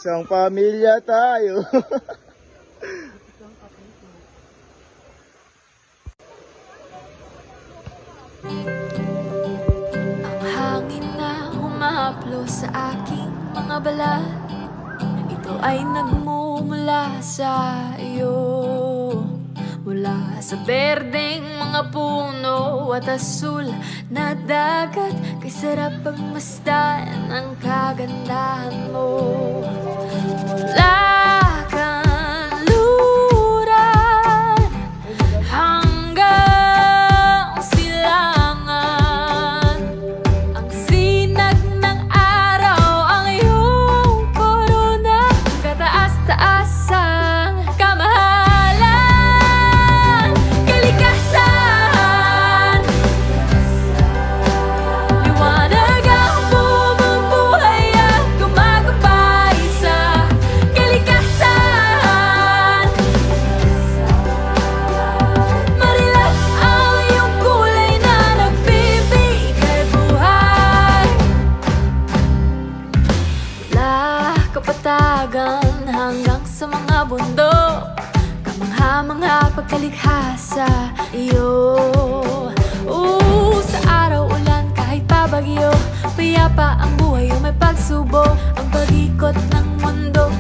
Isang pamilya tayo. Ang hangin na humaplo sa aking mga balat, ito ay nagmumula sa iyo. Mula sa berdeng mga puno at asul na dagat, kay sarap pagmasdan ang kagandahan mo. Mula kanluran hanggang silangan, ang sinag ng araw ang iyong korona, kataas-taasang kamahalan, kalikasan. Liwanag ang bumubuhay at gumagabay sa kalikasan. Marilak ang iyong kulay na nagbibigay buhay. Mula kapatagan hanggang sa mga bundok, kamangha-mangha pagkalikha sa iyo. Sa araw ulan kahit pa bagyo, payapa ang buhay o may pagsubok. Ang pag-ikot ng mundo